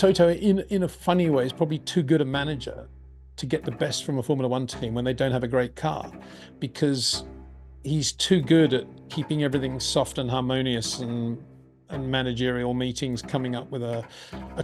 Toto, in a funny way, is probably too good a manager to get the best from a Formula One team when they don't have a great car, because he's too good at keeping everything soft and harmonious and managerial meetings coming up with a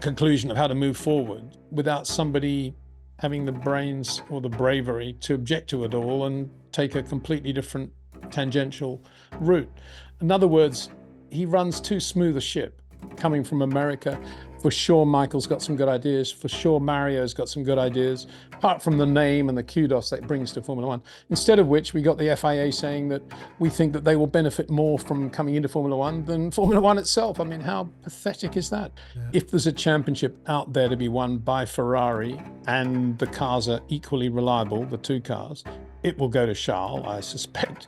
conclusion of how to move forward without somebody having the brains or the bravery to object to it all and take a completely different tangential route. In other words, he runs too smooth a ship coming from America. For sure, Michael's got some good ideas. For sure, Mario's got some good ideas, apart from the name and the kudos that it brings to Formula One. Instead of which, we got the FIA saying that we think that they will benefit more from coming into Formula One than Formula One itself. I mean, how pathetic is that? Yeah. If there's a championship out there to be won by Ferrari and the cars are equally reliable, the two cars, it will go to Charles, I suspect.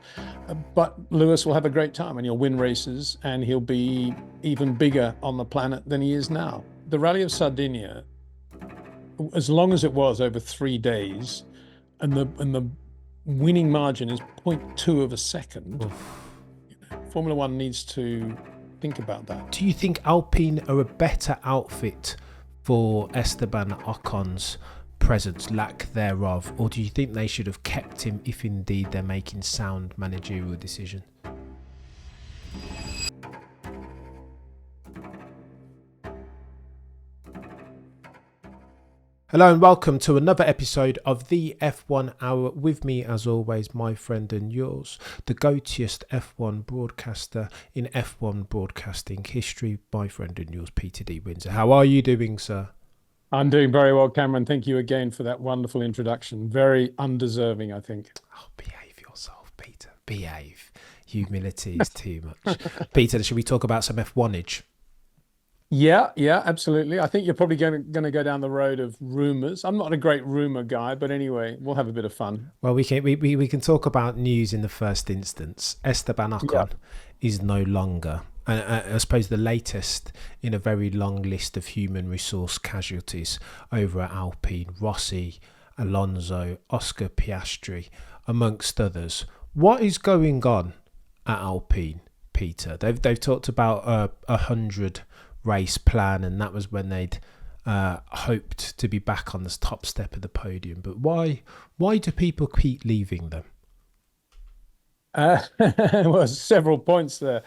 But Lewis will have a great time and he'll win races and he'll be even bigger on the planet than he is now. The Rally of Sardinia, as long as it was over 3 days, and the winning margin is 0.2 of a second, Formula One needs to think about that. Do you think Alpine are a better outfit for Esteban Ocon's presence, lack thereof, or do you think they should have kept him if indeed they're making sound managerial decisions? Hello and welcome to another episode of the F1 Hour. With me as always, my friend and yours, the goatiest F1 broadcaster in F1 broadcasting history, my friend and yours, Peter D. Windsor. How are you doing, sir? I'm doing very well, Cameron. Thank you again for that wonderful introduction. Very undeserving, I think. Oh, behave yourself, Peter. Behave. Humility is too much. Peter, should we talk about some F1-age? Yeah, absolutely. I think you're probably going to go down the road of rumours. I'm not a great rumour guy, but anyway, we'll have a bit of fun. Well, we can talk about news in the first instance. Esteban Ocon is no longer, and I suppose the latest in a very long list of human resource casualties over at Alpine. Rossi, Alonso, Oscar Piastri, amongst others. What is going on at Alpine, Peter? They've talked about a 100 race plan, and that was when they'd hoped to be back on the top step of the podium. But why do people keep leaving them? Well, several points there.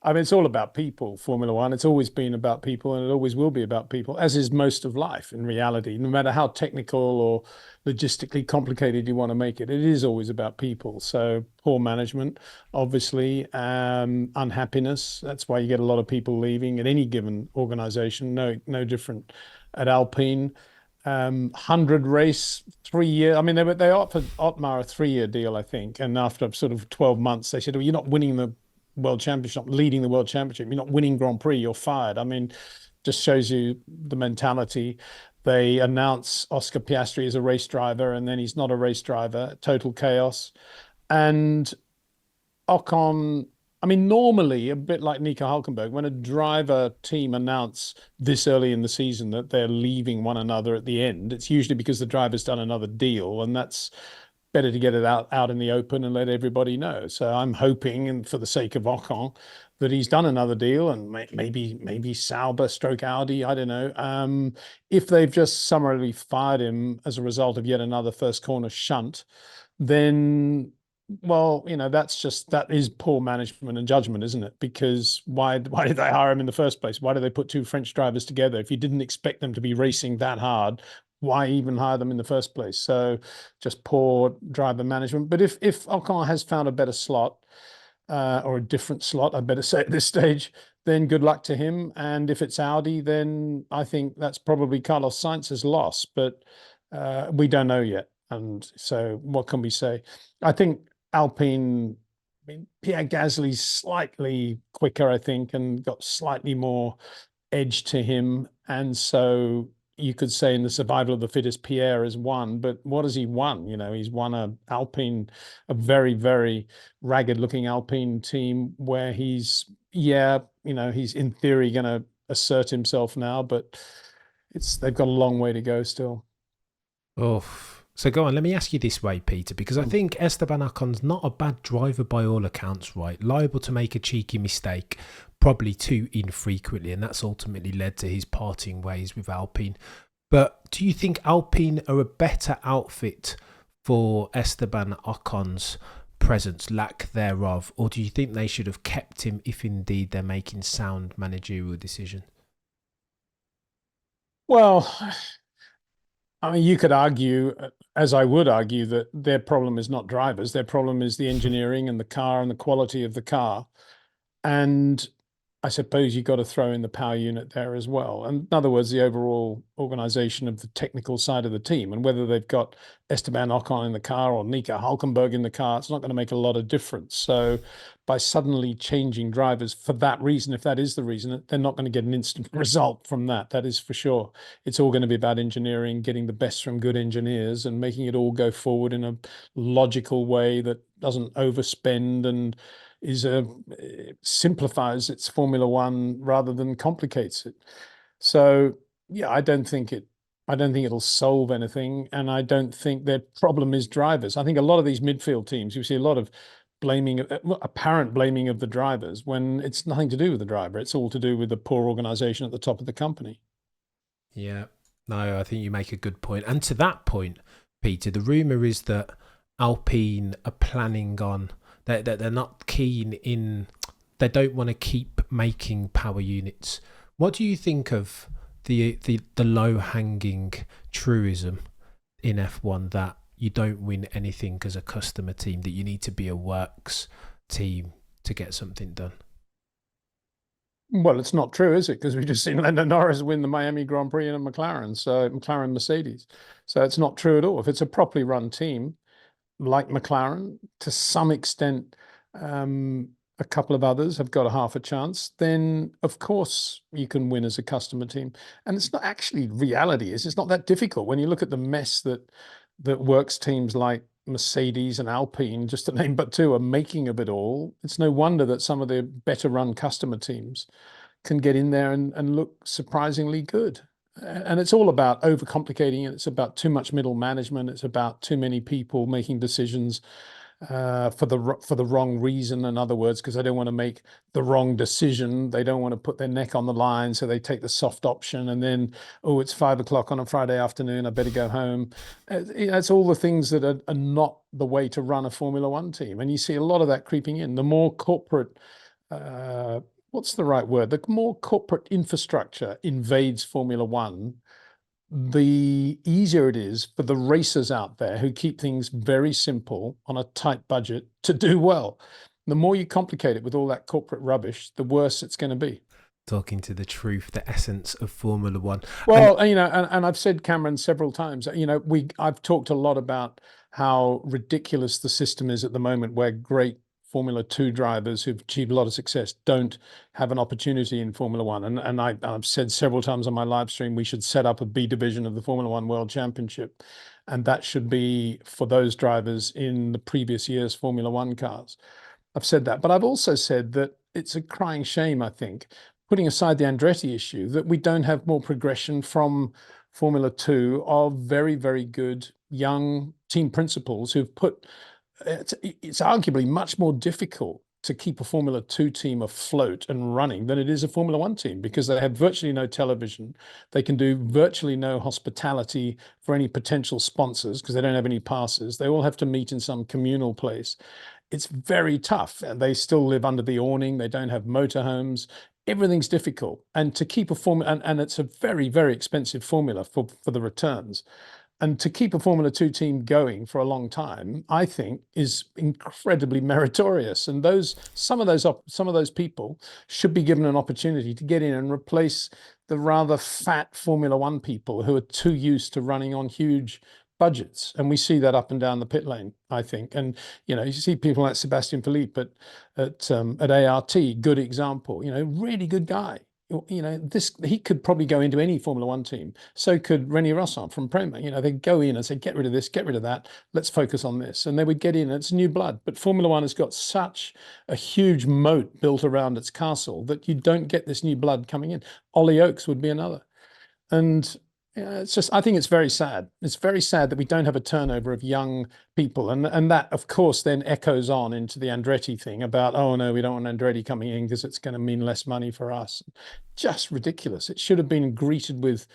I mean, it's all about people, Formula One. It's always been about people, and it always will be about people, as is most of life in reality. No matter how technical or logistically complicated you want to make it, it is always about people. So poor management, obviously, unhappiness. That's why you get a lot of people leaving at any given organization. No different at Alpine. 100 race, 3 year. I mean, they offered Otmar a 3-year deal, I think. And after sort of 12 months, they said, well, you're not winning the World Championship, not leading the World Championship, you're not winning Grand Prix, you're fired. I mean, just shows you the mentality. They announce Oscar Piastri as a race driver, and then he's not a race driver. Total chaos. And Ocon, I mean, normally, a bit like Nico Hülkenberg, when a driver team announce this early in the season that they're leaving one another at the end, it's usually because the driver's done another deal, and that's better to get it out in the open and let everybody know. So I'm hoping, and for the sake of Ocon, that he's done another deal, and maybe Sauber stroke Audi, I don't know. If they've just summarily fired him as a result of yet another first corner shunt, then, well, you know, that is poor management and judgment, isn't it? Because why did they hire him in the first place? Why did they put two French drivers together? If you didn't expect them to be racing that hard, why even hire them in the first place? So just poor driver management. But if Ocon has found a better slot, or a different slot, I better say at this stage, then good luck to him. And if it's Audi, then I think that's probably Carlos Sainz's loss. But we don't know yet. And so what can we say? I think Alpine, I mean, Pierre Gasly's slightly quicker, I think, and got slightly more edge to him. And so you could say in the survival of the fittest, Pierre has won, but what has he won? You know, he's won a very, very ragged looking Alpine team where he's in theory going to assert himself now, but they've got a long way to go still. Oh, so go on, let me ask you this way, Peter, because I think Esteban Ocon's not a bad driver by all accounts, right? Liable to make a cheeky mistake, probably too infrequently, and that's ultimately led to his parting ways with Alpine. But do you think Alpine are a better outfit for Esteban Ocon's presence, lack thereof, or do you think they should have kept him if indeed they're making sound managerial decisions? Well, I mean, you could argue, as I would argue, that their problem is not drivers. Their problem is the engineering and the car and the quality of the car. And I suppose you've got to throw in the power unit there as well. And in other words, the overall organization of the technical side of the team, and whether they've got Esteban Ocon in the car or Nico Hulkenberg in the car, it's not going to make a lot of difference. So by suddenly changing drivers for that reason, if that is the reason, they're not going to get an instant result from that. That is for sure. It's all going to be about engineering, getting the best from good engineers and making it all go forward in a logical way that doesn't overspend and simplifies its Formula One rather than complicates it. So yeah, I don't think it'll solve anything, and I don't think their problem is drivers. I think a lot of these midfield teams, you see a lot of apparent blaming of the drivers when it's nothing to do with the driver. It's all to do with the poor organization at the top of the company. Yeah, no, I think you make a good point. And to that point, Peter, the rumor is that Alpine are planning on they're not keen in, they don't want to keep making power units. What do you think of the low hanging truism in F1 that you don't win anything as a customer team, that you need to be a works team to get something done? Well, it's not true, is it? Because we've just seen Lando Norris win the Miami Grand Prix in a McLaren Mercedes. So it's not true at all. If it's a properly run team, like McLaren, to some extent, a couple of others have got a half a chance, then of course you can win as a customer team. And it's not actually, reality is it's not that difficult when you look at the mess that works teams like Mercedes and Alpine, just to name but two, are making of it all. It's no wonder that some of the better run customer teams can get in there and look surprisingly good. And it's all about overcomplicating it. It's about too much middle management. It's about too many people making decisions for the wrong reason. In other words, because they don't want to make the wrong decision. They don't want to put their neck on the line, so they take the soft option. And then, oh, it's 5 o'clock on a Friday afternoon, I better go home. It's all the things that are not the way to run a Formula One team. And you see a lot of that creeping in. The more corporate what's the right word? The more corporate infrastructure invades Formula One, the easier it is for the racers out there who keep things very simple on a tight budget to do well. The more you complicate it with all that corporate rubbish, the worse it's going to be. Talking to the truth, the essence of Formula One. Well, and I've said, Cameron, several times, I've talked a lot about how ridiculous the system is at the moment, where great Formula 2 drivers who've achieved a lot of success don't have an opportunity in Formula One. And I've said several times on my live stream, we should set up a B division of the Formula One World Championship. And that should be for those drivers in the previous year's Formula One cars. I've said that, but I've also said that it's a crying shame, I think, putting aside the Andretti issue, that we don't have more progression from Formula 2 of very, very good young team principals who've put, it's arguably much more difficult to keep a Formula 2 team afloat and running than it is a Formula 1 team, because they have virtually no television. They can do virtually no hospitality for any potential sponsors because they don't have any passes. They all have to meet in some communal place. It's very tough, and they still live under the awning. They don't have motorhomes. Everything's difficult. And to keep a formula, and it's a very, very expensive formula for the returns. And to keep a Formula 2 team going for a long time, I think, is incredibly meritorious. And some of those people should be given an opportunity to get in and replace the rather fat Formula 1 people who are too used to running on huge budgets. And we see that up and down the pit lane, I think. And you see people like Sebastian Philippe at ART, good example. Really good guy. He could probably go into any Formula One team. So could Rene Rosson from Prema. They'd go in and say, get rid of this, get rid of that. Let's focus on this. And they would get in. It's new blood. But Formula One has got such a huge moat built around its castle that you don't get this new blood coming in. Ollie Oakes would be another. And Yeah, it's just, I think it's very sad. It's very sad that we don't have a turnover of young people. And that, of course, then echoes on into the Andretti thing about, oh, no, we don't want Andretti coming in because it's going to mean less money for us. Just ridiculous. It should have been greeted with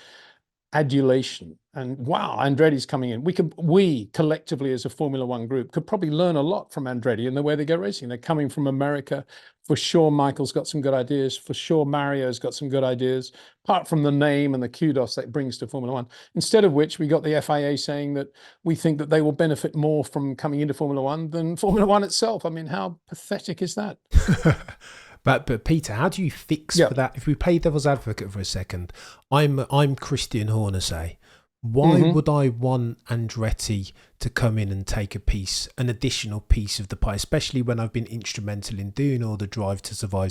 adulation and wow, Andretti's coming in. We collectively as a Formula One group could probably learn a lot from Andretti and the way they go racing. They're coming from America. For sure, Michael's got some good ideas. For sure, Mario's got some good ideas, apart from the name and the kudos that brings to Formula One. Instead of which, we got the FIA saying that we think that they will benefit more from coming into Formula One than Formula One itself. I mean, how pathetic is that? But Peter, how do you fix for that? If we play devil's advocate for a second, I'm Christian Horner, say. Why would I want Andretti to come in and take an additional piece of the pie, especially when I've been instrumental in doing all the Drive to Survive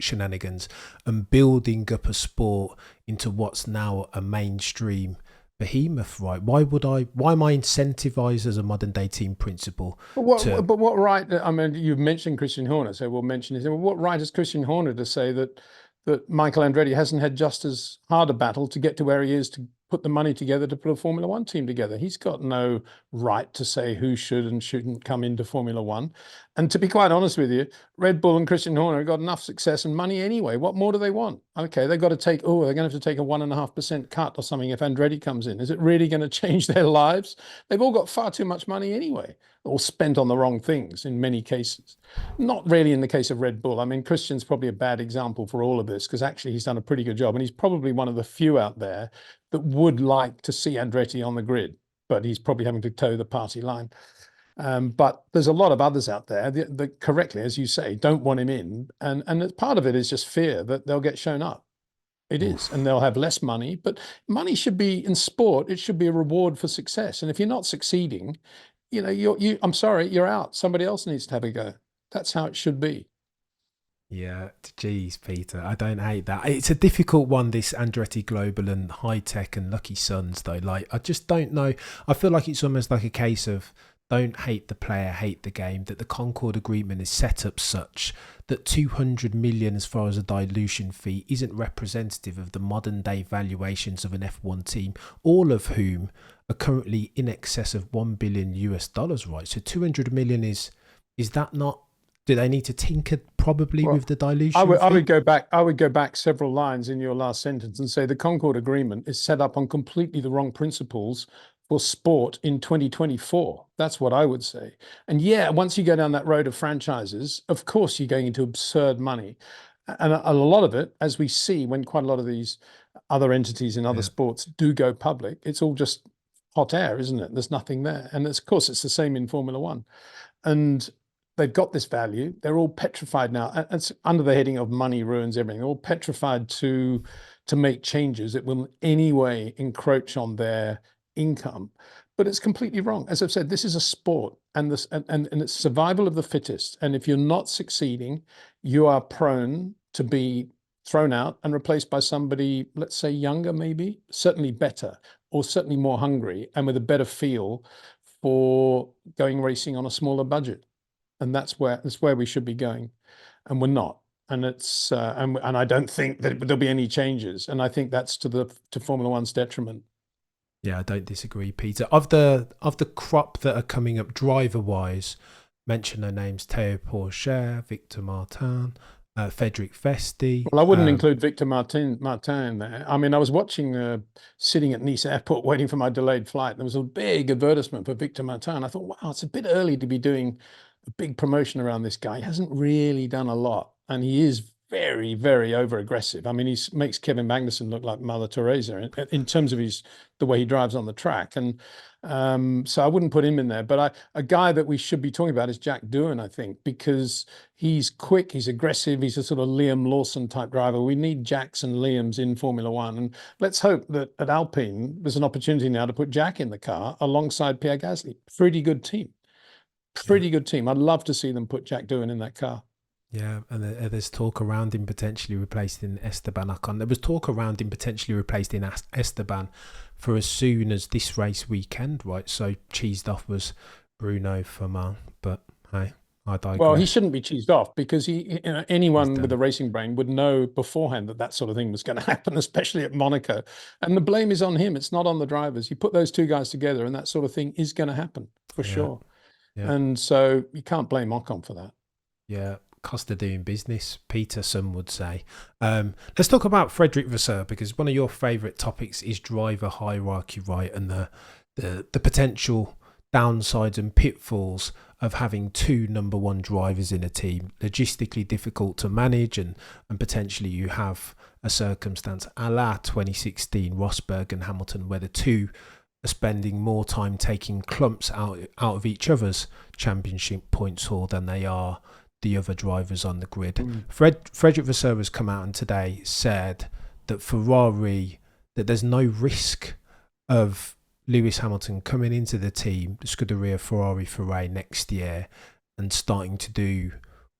shenanigans and building up a sport into what's now a mainstream behemoth, right? Why am I incentivized as a modern day team principal? But what right? I mean, you've mentioned Christian Horner, so we'll mention his. What right has Christian Horner to say that Michael Andretti hasn't had just as hard a battle to get to where he is to put the money together to put a Formula One team together? He's got no right to say who should and shouldn't come into Formula One. And to be quite honest with you, Red Bull and Christian Horner have got enough success and money anyway. What more do they want? Okay, they've got to they're going to have to take a 1.5% cut or something if Andretti comes in. Is it really going to change their lives? They've all got far too much money anyway, or spent on the wrong things in many cases. Not really in the case of Red Bull. I mean, Christian's probably a bad example for all of this because actually he's done a pretty good job. And he's probably one of the few out there that would like to see Andretti on the grid, but he's probably having to toe the party line. But there's a lot of others out there that correctly, as you say, don't want him in. And part of it is just fear that they'll get shown up. It is, and they'll have less money. But money should be, in sport, it should be a reward for success. And if you're not succeeding, I'm sorry, you're out. Somebody else needs to have a go. That's how it should be. Yeah, geez, Peter, I don't hate that. It's a difficult one, this Andretti Global and High Tech and Lucky Suns, though. Like, I just don't know. I feel like it's almost like a case of don't hate the player, hate the game, that the Concord Agreement is set up such that 200 million as far as a dilution fee isn't representative of the modern day valuations of an F1 team, all of whom are currently in excess of $1 billion US, right? So 200 million is that not, do they need to tinker probably with the dilution? I would go back several lines in your last sentence and say the Concord Agreement is set up on completely the wrong principles for sport in 2024. That's what I would say. And yeah, once you go down that road of franchises, of course you're going into absurd money. And a lot of it, as we see when quite a lot of these other entities in other sports do go public, it's all just hot air, isn't it? There's nothing there. And of course, it's the same in Formula One. And they've got this value. They're all petrified now. It's under the heading of money ruins everything. They're all petrified to make changes that will in any way encroach on their income. But it's completely wrong. As I've said, this is a sport, and it's survival of the fittest. And if you're not succeeding, you are prone to be thrown out and replaced by somebody, let's say younger, maybe, certainly better, or certainly more hungry and with a better feel for going racing on a smaller budget. And that's where we should be going, and we're not. And it's and I don't think that there'll be any changes. And I think that's to Formula One's detriment. Yeah, I don't disagree, Peter. Of the crop that are coming up driver wise, mention their names: Théo Pourchaire, Victor Martin, Frédéric Vesti. Well, I wouldn't include Victor Martin there. I mean, I was watching, sitting at Nice Airport waiting for my delayed flight. There was a big advertisement for Victor Martin. I thought, wow, it's a bit early to be doing a big promotion around this guy. He hasn't really done a lot, and he is very, very over aggressive. I mean, he makes Kevin Magnussen look like Mother Teresa in terms of the way he drives on the track. And so I wouldn't put him in there. But a guy that we should be talking about is Jack Doohan, I think, because he's quick, he's aggressive, he's a sort of Liam Lawson type driver. We need Jacks and Liams in Formula One. And let's hope that at Alpine, there's an opportunity now to put Jack in the car alongside Pierre Gasly. Pretty good team. Pretty good team. I'd love to see them put Jack Doohan in that car. Yeah, and there's talk around him potentially replacing Esteban Ocon. There was talk around him potentially replacing Esteban for as soon as this race weekend, right? So cheesed off was Bruno Firmin, but hey, I Well, he digress. shouldn't be cheesed off because He's anyone with done. a racing brain would know beforehand that that sort of thing was going to happen, especially at Monaco. And the blame is on him. It's not on the drivers. You put those two guys together, and that sort of thing is going to happen for Yeah, sure. yeah, And so you can't blame Ocon for that. yeah. Cost of doing business, Peter, some would say. Let's talk about Frederick Vasseur, because one of your favourite topics is driver hierarchy, right? And the potential downsides and pitfalls of having two number one drivers in a team. Logistically difficult to manage, and potentially you have a circumstance a la 2016 Rosberg and Hamilton, where the two are spending more time taking clumps out of each other's championship points haul than they are the other drivers on the grid. Mm. Frederick Vasseur has come out and today said that Ferrari, that there's no risk of Lewis Hamilton coming into the team, the Scuderia Ferrari next year, and starting to do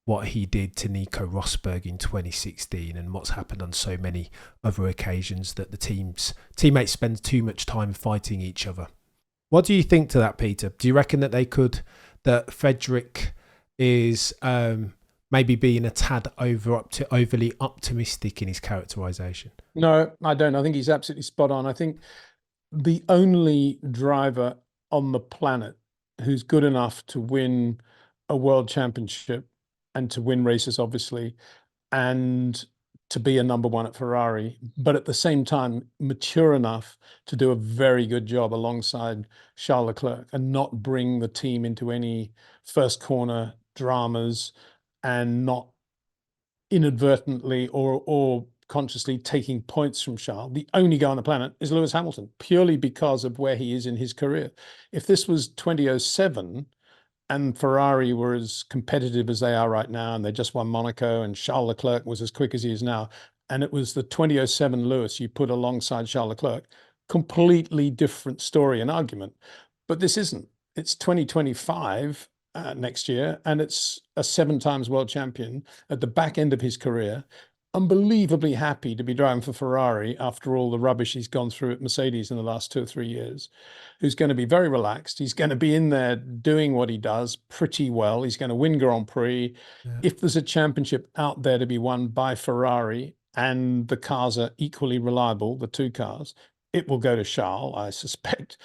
what he did to Nico Rosberg in 2016, and what's happened on so many other occasions, that the teammates spend too much time fighting each other. What do you think to that, Peter? Do you reckon that that Frederick is maybe being a tad overly optimistic in his characterization? No, I don't. I think he's absolutely spot on. I think the only driver on the planet who's good enough to win a world championship and to win races, obviously, and to be a number one at Ferrari, but at the same time mature enough to do a very good job alongside Charles Leclerc and not bring the team into any first corner dramas, and not inadvertently or consciously taking points from Charles. The only guy on the planet is Lewis Hamilton, purely because of where he is in his career. If this was 2007 and Ferrari were as competitive as they are right now, and they just won Monaco, and Charles Leclerc was as quick as he is now, and it was the 2007 Lewis you put alongside Charles Leclerc, completely different story and argument. But this isn't. It's 2025 next year, and it's a 7 times world champion at the back end of his career, unbelievably happy to be driving for Ferrari after all the rubbish he's gone through at Mercedes in the last 2 or 3 years, who's going to be very relaxed. He's going to be in there doing what he does pretty well. He's going to win Grand Prix. Yeah. If there's a championship out there to be won by Ferrari and the cars are equally reliable, the two cars, it will go to Charles, I suspect.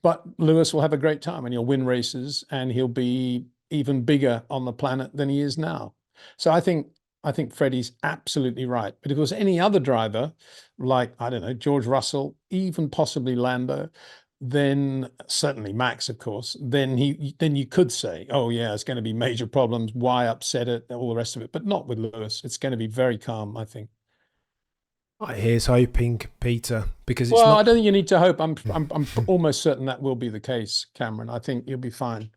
But Lewis will have a great time, and he'll win races, and he'll be even bigger on the planet than he is now. So I think Freddie's absolutely right. But if it was any other driver, like, I don't know, George Russell, even possibly Lando, then certainly Max, of course, then you could say, oh yeah, it's going to be major problems. Why upset it? All the rest of it, but not with Lewis. It's going to be very calm, I think. Here's hoping, Peter, because it's Well, I not. don't think you need to hope. I'm almost certain that will be the case, Cameron. I think you'll be fine.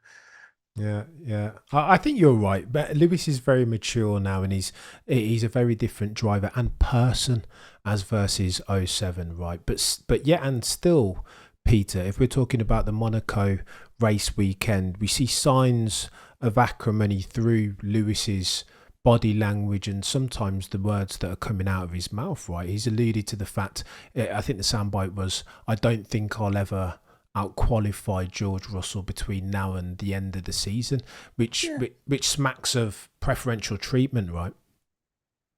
Yeah, yeah. I think you're right. But Lewis is very mature now, and he's a very different driver and person as versus '07, right? But yet and still, Peter, if we're talking about the Monaco race weekend, we see signs of acrimony through Lewis's body language and sometimes the words that are coming out of his mouth, right? He's alluded to the fact, I think the soundbite was, I don't think I'll ever outqualify George Russell between now and the end of the season, which Yeah. which smacks of preferential treatment, right?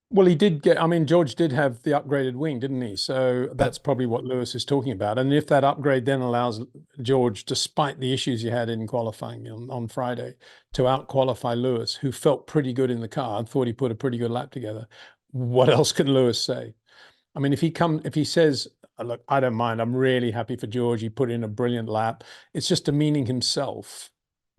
Well, he did get, I mean, George did have the upgraded wing, didn't he? So But that's probably what Lewis is talking about. And if that upgrade then allows George, despite the issues he had in qualifying on Friday, to out-qualify Lewis, who felt pretty good in the car and thought he put a pretty good lap together, what else can Lewis say? I mean, if he says, look, I don't mind, I'm really happy for George, he put in a brilliant lap, it's just demeaning himself.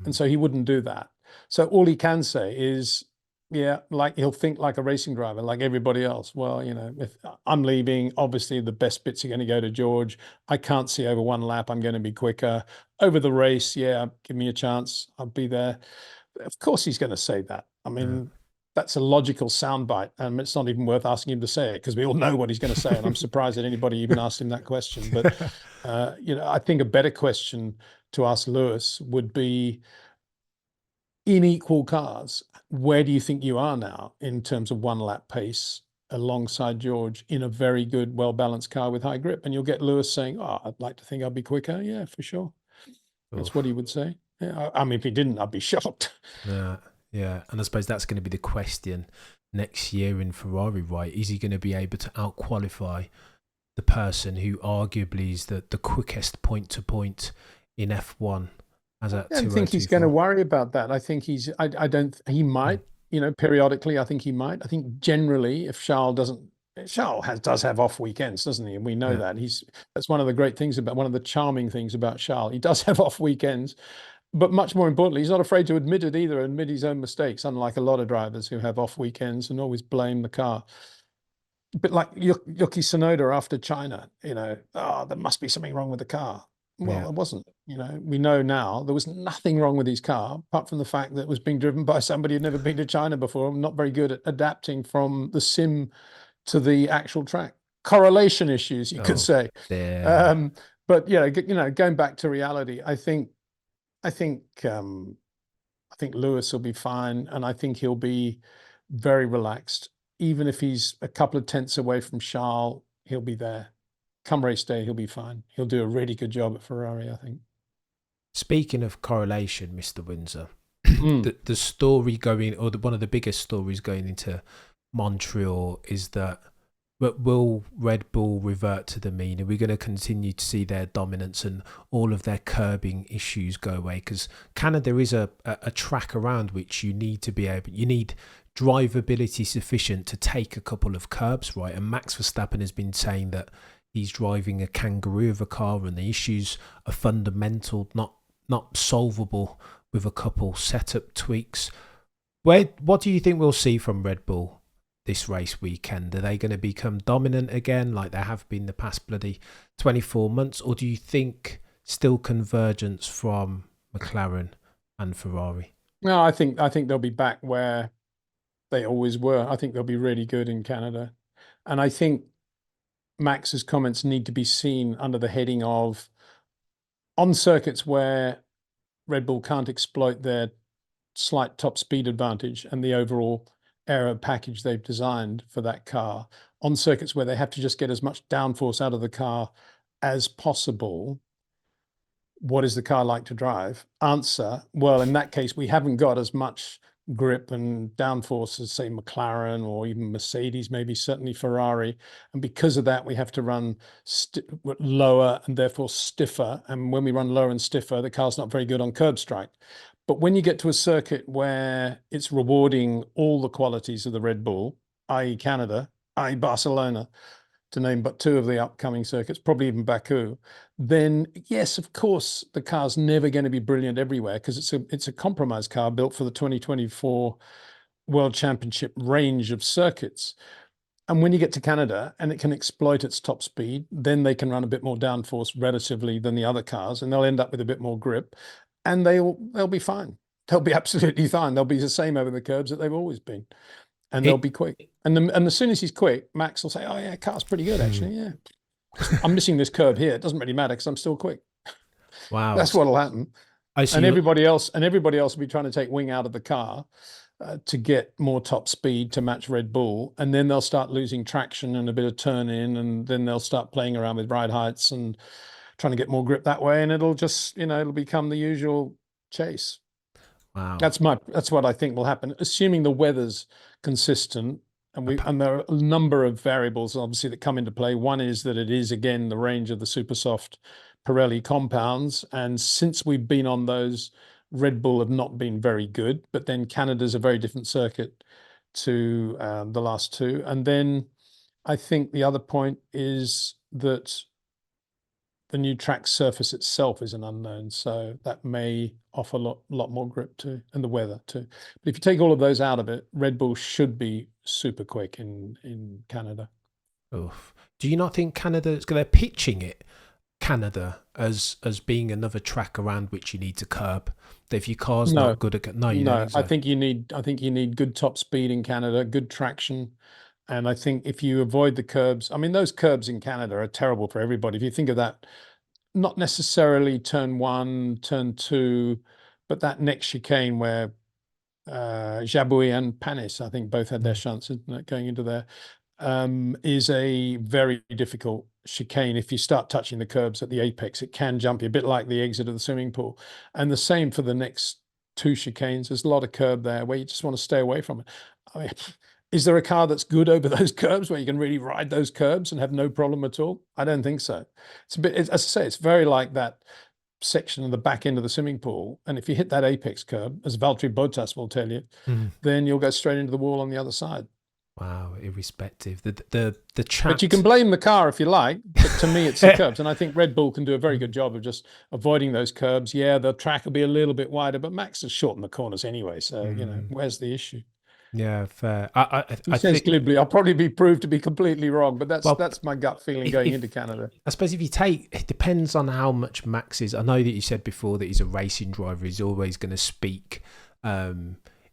And so he wouldn't do that. So all he can say is, yeah, like he'll think like a racing driver, like everybody else. Well, if I'm leaving, obviously the best bits are going to go to George. I can't see over one lap. I'm going to be quicker. Over the race, yeah, give me a chance. I'll be there. Of course he's going to say that. I yeah. mean, that's a logical soundbite. It's not even worth asking him to say it because we all know what he's going to say. And I'm surprised that anybody even asked him that question. But, I think a better question to ask Lewis would be, in equal cars, where do you think you are now in terms of one lap pace alongside George in a very good, well-balanced car with high grip? And you'll get Lewis saying, oh, I'd like to think I'll be quicker. Yeah, for sure. That's what he would say. Yeah, I mean, if he didn't, I'd be shocked. Yeah, and I suppose that's going to be the question next year in Ferrari, right? Is he going to be able to outqualify the person who arguably is the quickest point to point in F1 as I at don't think he's going to 2024? worry about that. I think I don't, he Mm, might, periodically, I think he might. I think generally, if Charles doesn't, does have off weekends, doesn't he? And we know yeah, that. That's one of the great things one of the charming things about Charles. He does have off weekends, but much more importantly, he's not afraid to admit it either, admit his own mistakes, unlike a lot of drivers who have off weekends and always blame the car. A bit like Yuki Tsunoda after China, oh, there must be something wrong with the car. Well, yeah. there wasn't. We know now there was nothing wrong with his car, apart from the fact that it was being driven by somebody who'd never been to China before, not very good at adapting from the sim to the actual track. Correlation issues, you could Oh, say. there. Um, but going back to reality, I think I think Lewis will be fine, and I think he'll be very relaxed. Even if he's a couple of tenths away from Charles, he'll be there. Come race day, he'll be fine. He'll do a really good job at Ferrari, I think. Speaking of correlation, Mr. Windsor, Mm. the story going, or one of the biggest stories going into Montreal is that, but will Red Bull revert to the mean? Are we going to continue to see their dominance and all of their curbing issues go away? Because Canada is a track around which you need to be able, you need drivability sufficient to take a couple of curbs, right? And Max Verstappen has been saying that he's driving a kangaroo of a car and the issues are fundamental, not solvable with a couple setup tweaks. What do you think we'll see from Red Bull this race weekend? Are they going to become dominant again like they have been the past bloody 24 months? Or do you think still convergence from McLaren and Ferrari? No, I think they'll be back where they always were. I think they'll be really good in Canada. And I think Max's comments need to be seen under the heading of on circuits where Red Bull can't exploit their slight top speed advantage and the overall aero package they've designed for that car, on circuits where they have to just get as much downforce out of the car as possible. What is the car like to drive? Answer, well, in that case, we haven't got as much grip and downforce as, say, McLaren or even Mercedes, maybe certainly Ferrari. And because of that, we have to run lower and therefore stiffer. And when we run lower and stiffer, the car's not very good on curb strike. But when you get to a circuit where it's rewarding all the qualities of the Red Bull, i.e. Canada, i.e. Barcelona, to name but two of the upcoming circuits, probably even Baku, then yes, of course, the car's never going to be brilliant everywhere because it's a compromise car built for the 2024 World Championship range of circuits. And when you get to Canada and it can exploit its top speed, then they can run a bit more downforce relatively than the other cars, and they'll end up with a bit more grip, and they'll be fine. They'll be absolutely fine. They'll be the same over the curbs that they've always been, and they'll It, be quick. And as soon as he's quick, Max will say, "Oh yeah, car's pretty good actually. Yeah, I'm missing this curb here. It doesn't really matter because I'm still quick." wow. That's what'll happen. I And see. everybody else will be trying to take wing out of the car to get more top speed to match Red Bull, and then they'll start losing traction and a bit of turn in, and then they'll start playing around with ride heights and trying to get more grip that way, and it'll just it'll become the usual chase. Wow. That's what I think will happen, assuming the weather's consistent. And there are a number of variables obviously that come into play. One is that it is again the range of the super soft Pirelli compounds, and since we've been on those, Red Bull have not been very good. But then Canada's a very different circuit to the last two. And then I think the other point is that the new track surface itself is an unknown, so that may offer a lot more grip too, and the weather too. But if you take all of those out of it, Red Bull should be super quick in Canada. Oof. Do you not think Canada, they're pitching it, Canada, as being another track around which you need to curb? That if your car's No, not good at, no, you don't no. think I so? think you need good top speed in Canada, good traction. And I think if you avoid the curbs, I mean, those curbs in Canada are terrible for everybody. If you think of that, not necessarily turn one, turn two, but that next chicane where Jabouille and Panis, I think both had their Mm. chances going into there, is a very difficult chicane, if you start touching the curbs at the apex, it can jump you, a bit like the exit of the swimming pool. And the same for the next two chicanes. There's a lot of curb there where you just want to stay away from it. I mean, is there a car that's good over those curbs where you can really ride those curbs and have no problem at all? I don't think so. It's a bit, as I say, it's very like that section of the back end of the swimming pool. And if you hit that apex curb, as Valtteri Bottas will tell you, then you'll go straight into the wall on the other side. Wow, irrespective. The chat. But you can blame the car if you like, but to me it's the curbs. And I think Red Bull can do a very good job of just avoiding those curbs. Yeah, the track will be a little bit wider, but Max has shortened the corners anyway. So, you know, where's the issue? Yeah, fair. He says glibly, I'll probably be proved to be completely wrong, but that's my gut feeling going into Canada. I suppose if you take, it depends on how much Max is. I know that you said before that he's a racing driver. He's always going to speak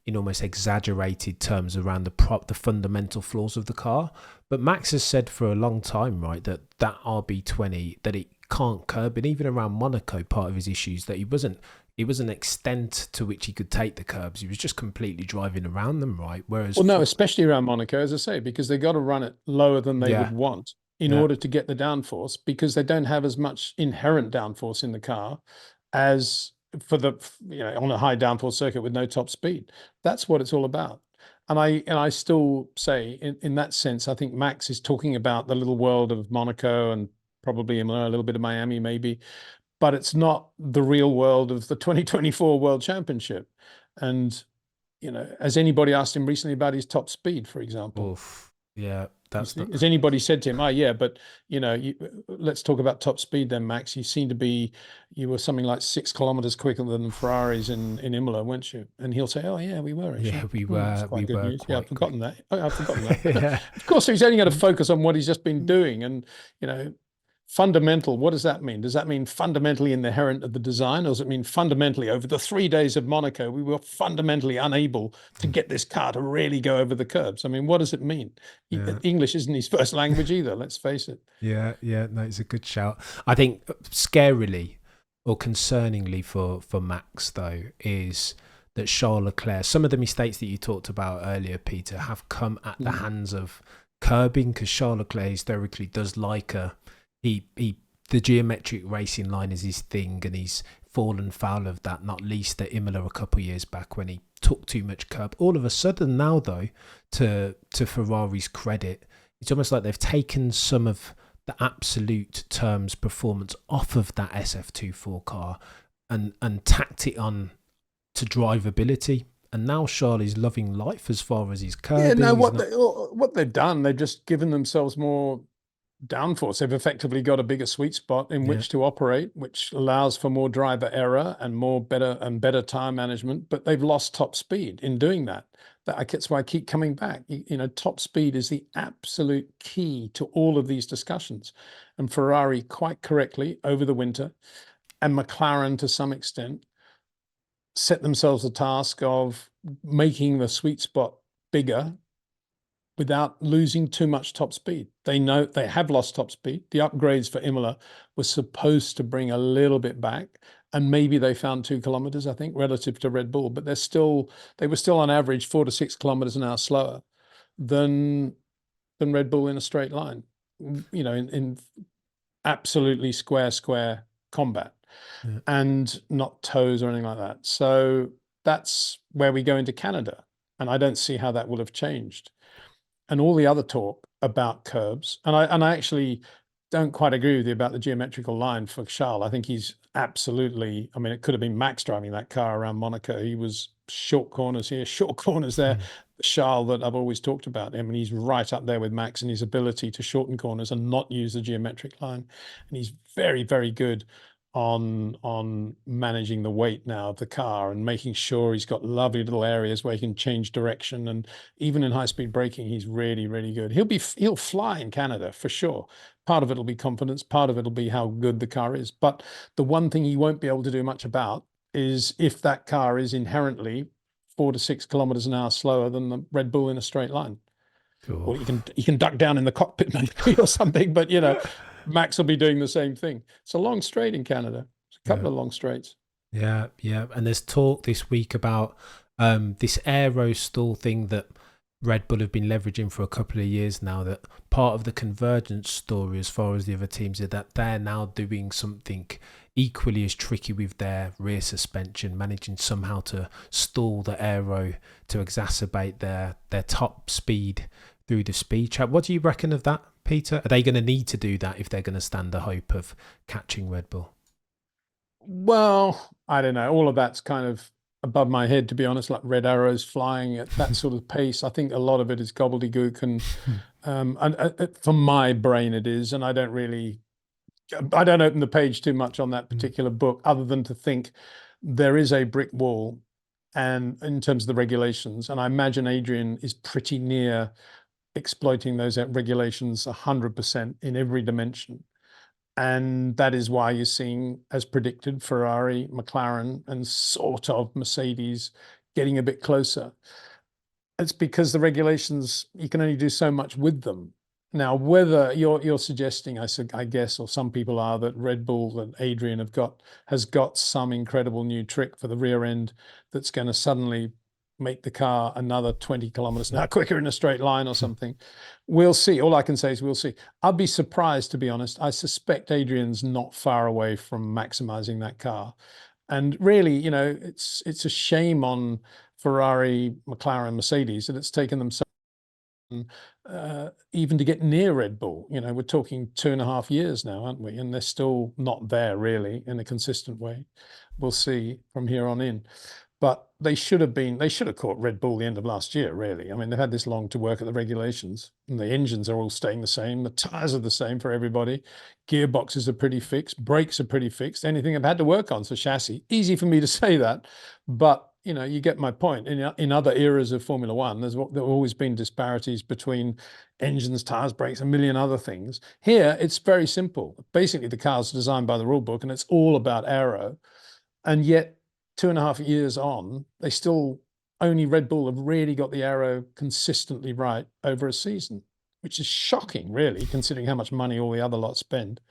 in almost exaggerated terms around the fundamental flaws of the car. But Max has said for a long time, right, that RB20, that it can't curb, and even around Monaco, part of his issues that it wasn't an extent to which he could take the curbs. He was just completely driving around them, right? Whereas, well, no, especially around Monaco, as I say, because they got to run it lower than they would want in order to get the downforce, because they don't have as much inherent downforce in the car as for the, you know, on a high downforce circuit with no top speed. That's what it's all about. And I still say in that sense, I think Max is talking about the little world of Monaco and probably a little bit of Miami maybe, but it's not the real world of the 2024 World Championship. And, you know, has anybody asked him recently about his top speed, for example? Oof. Yeah, has anybody said to him, oh yeah, but you know, let's talk about top speed then, Max. You were something like 6 kilometers quicker than the Ferraris in Imola, weren't you? And he'll say, oh yeah, we were. Actually. Yeah, we were. We were. Yeah, I've forgotten that. I've forgotten that. Yeah. Of course, he's only going to focus on what he's just been doing, and you know. Fundamental, what does that mean? Does that mean fundamentally inherent of the design, or does it mean fundamentally over the 3 days of Monaco, we were fundamentally unable to get this car to really go over the curbs? I mean, what does it mean? English isn't his first language either, let's face it. Yeah, no, it's a good shout. I think scarily or concerningly for Max, though, is that Charles Leclerc, some of the mistakes that you talked about earlier, Peter, have come at the hands of curbing, because Charles Leclerc historically does like the geometric racing line is his thing, and he's fallen foul of that, not least at Imola a couple of years back when he took too much curb. All of a sudden now, though, to Ferrari's credit, it's almost like they've taken some of the absolute terms performance off of that SF24 car and tacked it on to drivability. And now Charles is loving life as far as his curbing. Yeah, no, what they've done, they've just given themselves more downforce. They've effectively got a bigger sweet spot in which to operate, which allows for more driver error and better time management, but they've lost top speed in doing that. That's why I keep coming back. You know, top speed is the absolute key to all of these discussions. And Ferrari, quite correctly, over the winter, and McLaren to some extent, set themselves the task of making the sweet spot bigger without losing too much top speed. They know they have lost top speed. The upgrades for Imola were supposed to bring a little bit back, and maybe they found 2 kilometers, I think, relative to Red Bull, but they were still on average 4 to 6 kilometers an hour slower than Red Bull in a straight line, you know, in absolutely square combat, and not toes or anything like that. So that's where we go into Canada, and I don't see how that will have changed. And all the other talk about curbs, and I actually don't quite agree with you about the geometrical line for Charles. I think he's absolutely, I mean, it could have been Max driving that car around Monaco. He was short corners here, short corners there. Charles that I've always talked about him, and he's right up there with Max in his ability to shorten corners and not use the geometric line. And he's very, very good on managing the weight now of the car and making sure he's got lovely little areas where he can change direction. And even in high-speed braking, he's really, really good. He'll fly in Canada for sure. Part of it will be confidence, part of it will be how good the car is. But the one thing he won't be able to do much about is if that car is inherently 4 to 6 kilometers an hour slower than the Red Bull in a straight line. Cool. Or you can duck down in the cockpit maybe or something, but you know, Max will be doing the same thing. It's a long straight in Canada. It's a couple of long straights. Yeah. And there's talk this week about this aero stall thing that Red Bull have been leveraging for a couple of years now, that part of the convergence story as far as the other teams is that they're now doing something equally as tricky with their rear suspension, managing somehow to stall the aero to exacerbate their top speed through the speed trap. What do you reckon of that, Peter? Are they going to need to do that if they're going to stand the hope of catching Red Bull? Well, I don't know. All of that's kind of above my head, to be honest, like red arrows flying at that sort of pace. I think a lot of it is gobbledygook, and for my brain it is, and I don't open the page too much on that particular book, other than to think there is a brick wall, and in terms of the regulations, and I imagine Adrian is pretty near exploiting those regulations 100% in every dimension. And that is why you're seeing, as predicted, Ferrari, McLaren, and sort of Mercedes getting a bit closer. It's because the regulations, you can only do so much with them. Now, whether you're suggesting, I guess, or some people are, that Red Bull and Adrian has got some incredible new trick for the rear end that's going to suddenly make the car another 20 kilometers an hour quicker in a straight line or something. We'll see. All I can say is we'll see. I'd be surprised, to be honest. I suspect Adrian's not far away from maximizing that car. And really, it's a shame on Ferrari, McLaren, Mercedes that it's taken them so even to get near Red Bull. We're talking 2.5 years now, aren't we? And they're still not there really in a consistent way. We'll see from here on in. But they should have caught Red Bull the end of last year, really. I mean, they've had this long to work at the regulations, and the engines are all staying the same. The tires are the same for everybody. Gearboxes are pretty fixed. Brakes are pretty fixed. Anything I've had to work on is the chassis. Easy for me to say that, but you get my point. In other eras of Formula One, there have always been disparities between engines, tires, brakes, a million other things. Here, it's very simple. Basically, the car's designed by the rule book, and it's all about aero. And yet, 2.5 years on, they still, only Red Bull have really got the aero consistently right over a season, which is shocking, really, considering how much money all the other lots spend.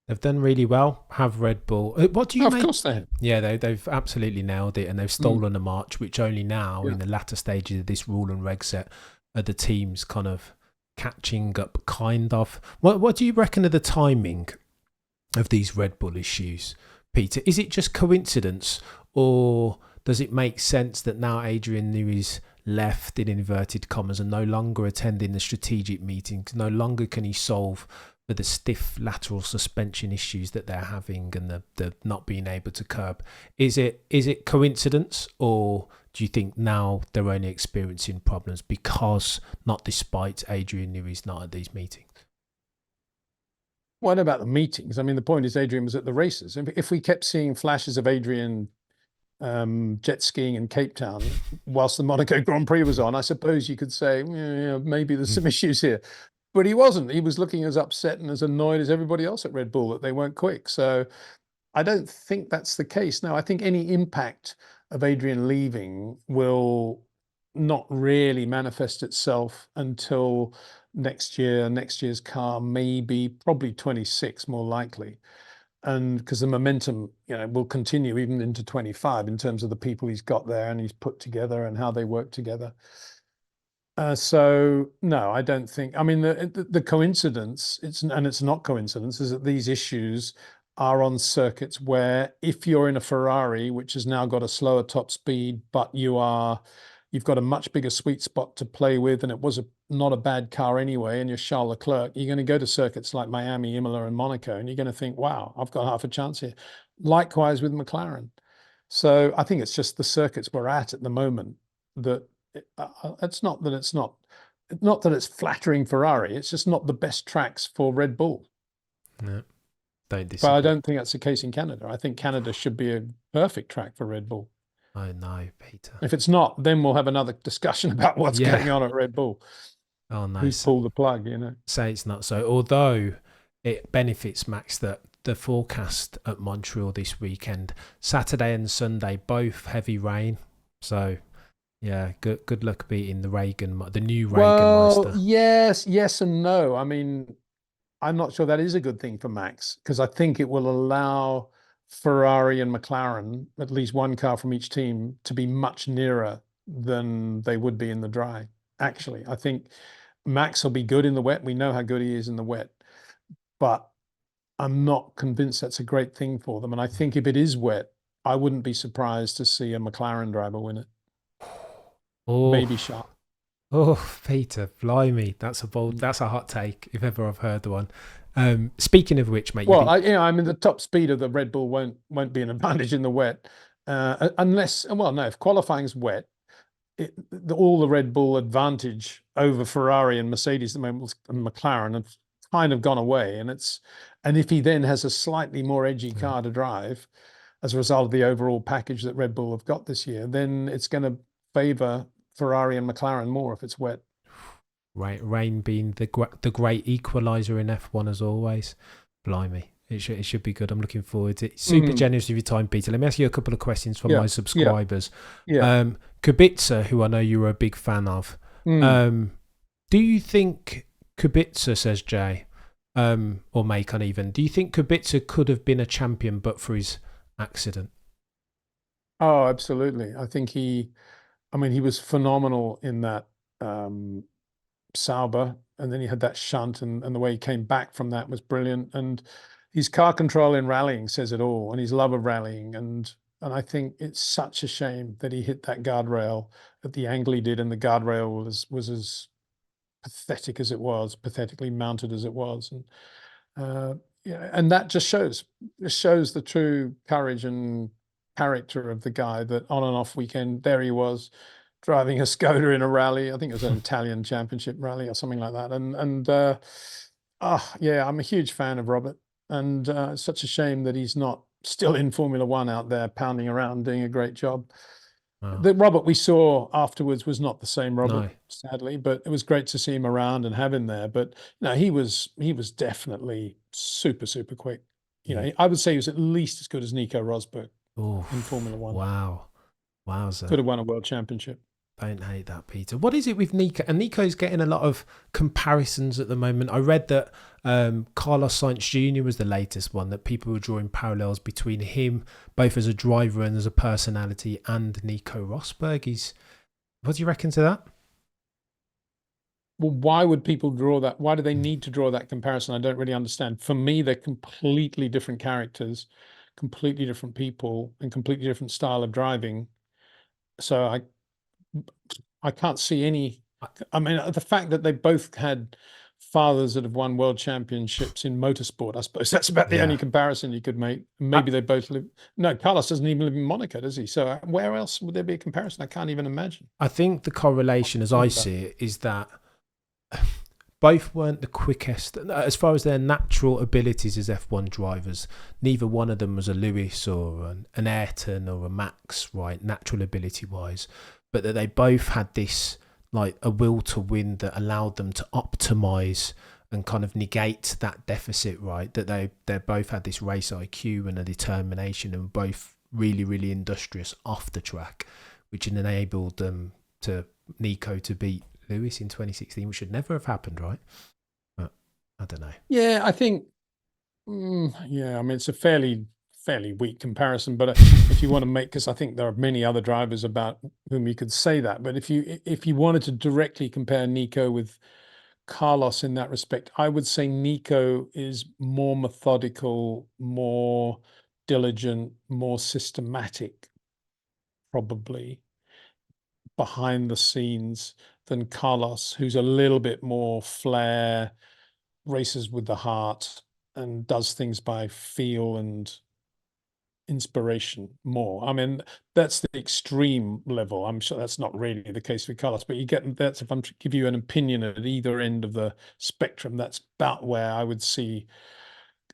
They've done really well, have Red Bull. What do you Of course they have. Yeah, they've absolutely nailed it, and they've stolen a march, which only now, in the latter stages of this rule and reg set, are the teams kind of catching up, kind of. What do you reckon of the timing of these Red Bull issues, Peter? Is it just coincidence, or does it make sense that now Adrian Newey's left, in inverted commas, and no longer attending the strategic meetings? No longer can he solve for the stiff lateral suspension issues that they're having and the not being able to curb. Is it coincidence, or do you think now they're only experiencing problems because, not despite, Adrian Newey's not at these meetings? What about the meetings? I mean, the point is Adrian was at the races. If we kept seeing flashes of Adrian jet skiing in Cape Town whilst the Monaco Grand Prix was on, I suppose you could say, maybe there's some issues here. But he wasn't. He was looking as upset and as annoyed as everybody else at Red Bull that they weren't quick. So I don't think that's the case. Now, I think any impact of Adrian leaving will not really manifest itself until next year. Next year's car, probably 26, more likely. And because the momentum, will continue even into 25 in terms of the people he's got there and he's put together and how they work together. So no, I don't think. I mean, the coincidence, it's not coincidence, is that these issues are on circuits where, if you're in a Ferrari, which has now got a slower top speed, but you've got a much bigger sweet spot to play with, and it was not a bad car anyway, and you're Charles Leclerc, you're going to go to circuits like Miami, Imola, and Monaco, and you're going to think, wow, I've got half a chance here. Likewise with McLaren. So I think it's just the circuits we're at the moment that it's not that it's flattering Ferrari. It's just not the best tracks for Red Bull. No, don't disagree. But I don't think that's the case in Canada. I think Canada should be a perfect track for Red Bull. I know, Peter. If it's not, then we'll have another discussion about what's going on at Red Bull. Oh no, who's pulled the plug? Say it's not so. Although it benefits Max that the forecast at Montreal this weekend, Saturday and Sunday, both heavy rain. So yeah, good luck beating the new Reagan Meister. Yes and no. I mean, I'm not sure that is a good thing for Max, because I think it will allow Ferrari and McLaren, at least one car from each team, to be much nearer than they would be in the dry. actually. I think Max will be good in the wet. We know how good he is in the wet, but I'm not convinced that's a great thing for them. And I think if it is wet, I wouldn't be surprised to see a McLaren driver win it. Oh, Maybe Sharp. oh, Peter, blimey, that's a hot take if ever I've heard one. Speaking of which, mate, Well, I mean, the top speed of the Red Bull won't be an advantage in the wet, unless, well, no, if qualifying's wet, all the Red Bull advantage over Ferrari and Mercedes and McLaren have kind of gone away, and if he then has a slightly more edgy car to drive as a result of the overall package that Red Bull have got this year, then it's going to favour Ferrari and McLaren more if it's wet. Right, rain being the great equaliser in F1 as always. Blimey, it should be good. I'm looking forward to it. Super generous of your time, Peter. Let me ask you a couple of questions from my subscribers. Yeah. Kubica, who I know you were a big fan of. Do you think Kubica, says Jay, or Macon even, do you think Kubica could have been a champion but for his accident? Oh, absolutely. I think he was phenomenal in that Sauber, and then he had that shunt, and the way he came back from that was brilliant. And his car control in rallying says it all, and his love of rallying. And I think it's such a shame that he hit that guardrail at the angle he did, and the guardrail was as pathetic as it was, pathetically mounted as it was. And and that just shows the true courage and character of the guy, that on and off weekend, there he was driving a Skoda in a rally. I think it was an Italian championship rally or something like that. Yeah, I'm a huge fan of Robert, and it's such a shame that he's not still in Formula One out there pounding around doing a great job. Wow. The Robert we saw afterwards was not the same Robert, No. sadly, but it was great to see him around and have him there. But no, he was definitely super, super quick. I would say he was at least as good as Nico Rosberg in Formula One. Wow. Wowza. Could have won a world championship. Don't hate that, Peter. What is it with Nico? And Nico's getting a lot of comparisons at the moment. I read that Carlos Sainz Jr. was the latest one, that people were drawing parallels between him, both as a driver and as a personality, and Nico Rosberg. What do you reckon to that? Well, why would people draw that? Why do they need to draw that comparison? I don't really understand. For me, they're completely different characters, completely different people, and completely different style of driving. So I can't see any. I mean, the fact that they both had fathers that have won world championships in motorsport, I suppose that's about the only comparison you could make. Maybe they both live. No, Carlos doesn't even live in Monaco, does he? So where else would there be a comparison? I can't even imagine. I think the correlation, as I see it, is that both weren't the quickest as far as their natural abilities as F1 drivers. Neither one of them was a Lewis or an Ayrton or a Max, right, natural ability wise, but that they both had this, like, a will to win that allowed them to optimize and kind of negate that deficit, right? That they both had this race IQ and a determination, and both really, really industrious off the track, which enabled them Nico to beat Lewis in 2016, which should never have happened, right? But I don't know. Yeah, I think. I mean, it's a fairly weak comparison, but if you want to make, because I think there are many other drivers about whom you could say that, but if you wanted to directly compare Nico with Carlos in that respect, I would say Nico is more methodical, more diligent, more systematic, probably behind the scenes than Carlos, who's a little bit more flair, races with the heart, and does things by feel and inspiration more. I mean, that's the extreme level. I'm sure that's not really the case with Carlos, but that's, if I'm to give you an opinion at either end of the spectrum, that's about where I would see,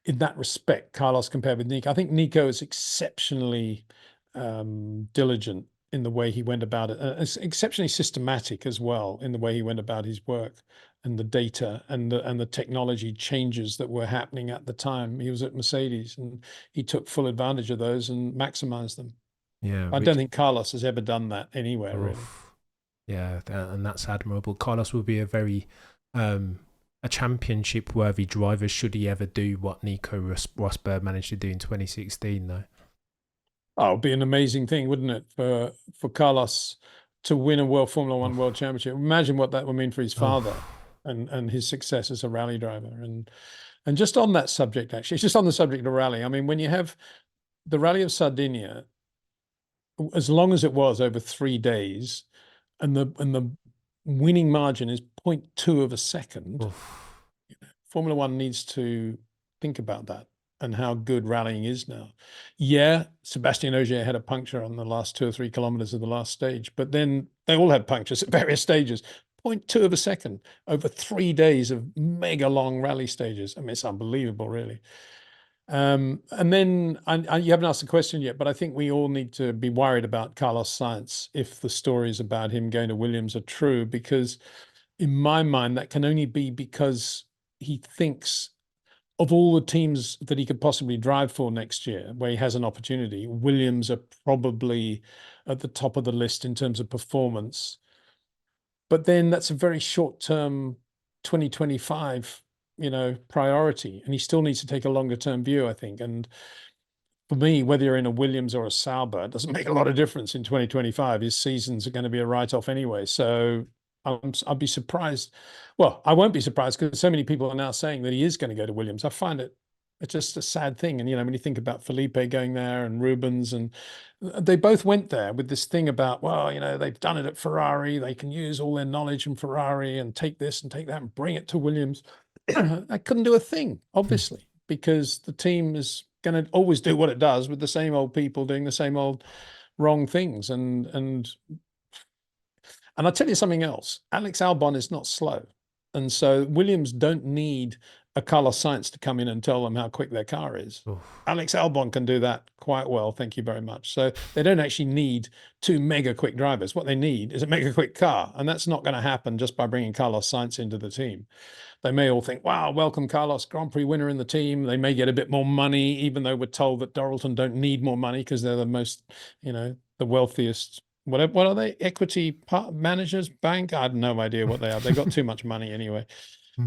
in that respect, Carlos compared with Nico. I think Nico is exceptionally diligent in the way he went about it. It's exceptionally systematic as well in the way he went about his work, and the data and the technology changes that were happening at the time. He was at Mercedes, and he took full advantage of those and maximized them. Yeah, I don't think Carlos has ever done that anywhere, really. Yeah, and that's admirable. Carlos will be a very a championship-worthy driver should he ever do what Nico Rosberg managed to do in 2016, though. Oh, it'd be an amazing thing, wouldn't it, for Carlos to win a Formula One World Championship. Imagine what that would mean for his father and his success as a rally driver. And just on that subject, actually, just on the subject of rally, I mean, when you have the Rally of Sardinia, as long as it was over 3 days, and the winning margin is 0.2 of a second, Formula One needs to think about that and how good rallying is now. Yeah, Sebastian Ogier had a puncture on the last 2 or 3 kilometers of the last stage, but then they all had punctures at various stages. 0.2 of a second over 3 days of mega long rally stages. I mean, it's unbelievable, really. And then you haven't asked the question yet, but I think we all need to be worried about Carlos Sainz if the stories about him going to Williams are true, because in my mind, that can only be because he thinks of all the teams that he could possibly drive for next year, where he has an opportunity, Williams are probably at the top of the list in terms of performance. But then that's a very short-term 2025, priority. And he still needs to take a longer-term view, I think. And for me, whether you're in a Williams or a Sauber, it doesn't make a lot of difference in 2025. His seasons are going to be a write-off anyway. So I'll be surprised. Well, I won't be surprised because so many people are now saying that he is going to go to Williams. I find it's just a sad thing. And, when you think about Felipe going there and Rubens, and they both went there with this thing about, well, they've done it at Ferrari. They can use all their knowledge from Ferrari and take this and take that and bring it to Williams. I couldn't do a thing, obviously, because the team is going to always do what it does with the same old people doing the same old wrong things. And I'll tell you something else. Alex Albon is not slow. And so Williams don't need a Carlos Sainz to come in and tell them how quick their car is. Oof. Alex Albon can do that quite well. Thank you very much. So they don't actually need 2 mega quick drivers. What they need is a mega quick car. And that's not going to happen just by bringing Carlos Sainz into the team. They may all think, wow, welcome Carlos, Grand Prix winner in the team. They may get a bit more money, even though we're told that Doralton don't need more money because they're the most, the wealthiest. What are they? Equity managers, bank? I have no idea what they are. They got too much money anyway.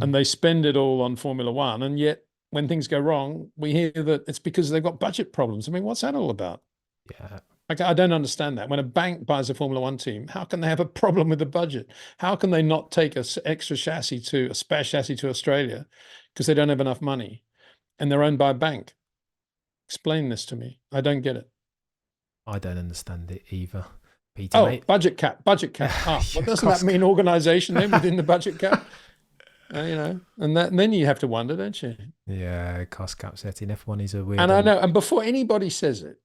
And they spend it all on Formula One. And yet when things go wrong, we hear that it's because they've got budget problems. I mean, what's that all about? Yeah. I don't understand that. When a bank buys a Formula One team, how can they have a problem with the budget? How can they not take a spare chassis to Australia because they don't have enough money and they're owned by a bank? Explain this to me. I don't get it. I don't understand it either. Peter, oh, mate. budget cap. Well, doesn't that mean organisation then within the budget cap? And then you have to wonder, don't you? Yeah, cost cap setting. F1 is a weird. And I know. And before anybody says it,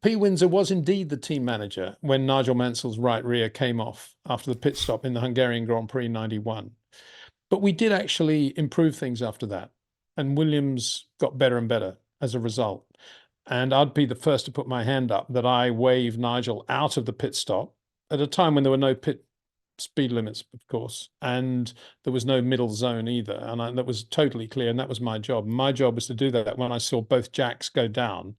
P. Windsor was indeed the team manager when Nigel Mansell's right rear came off after the pit stop in the Hungarian Grand Prix '91. But we did actually improve things after that, and Williams got better and better as a result. And I'd be the first to put my hand up that I waved Nigel out of the pit stop at a time when there were no pit speed limits, of course, and there was no middle zone either. And that was totally clear, and that was my job. My job was to do that when I saw both jacks go down,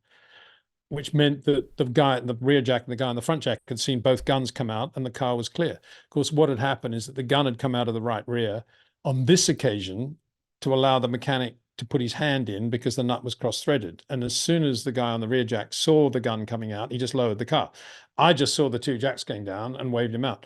which meant that the guy in the rear jack and the guy in the front jack had seen both guns come out and the car was clear. Of course, what had happened is that the gun had come out of the right rear on this occasion to allow the mechanic to put his hand in because the nut was cross-threaded. And as soon as the guy on the rear jack saw the gun coming out, he just lowered the car. I just saw the 2 jacks going down and waved him out.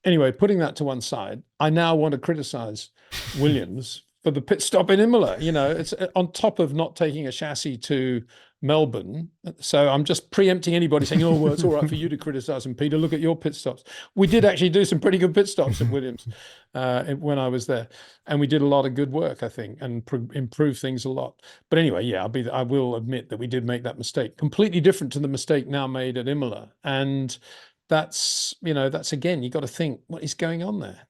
Anyway, putting that to one side, I now want to criticize Williams for the pit stop in Imola. It's on top of not taking a chassis to Melbourne. So I'm just preempting anybody saying, oh, well, it's all right for you to criticize him, Peter. Look at your pit stops. We did actually do some pretty good pit stops at Williams when I was there. And we did a lot of good work, I think, and improved things a lot. But anyway, yeah, I will admit that we did make that mistake. Completely different to the mistake now made at Imola. And that's again, you got to think, what is going on there?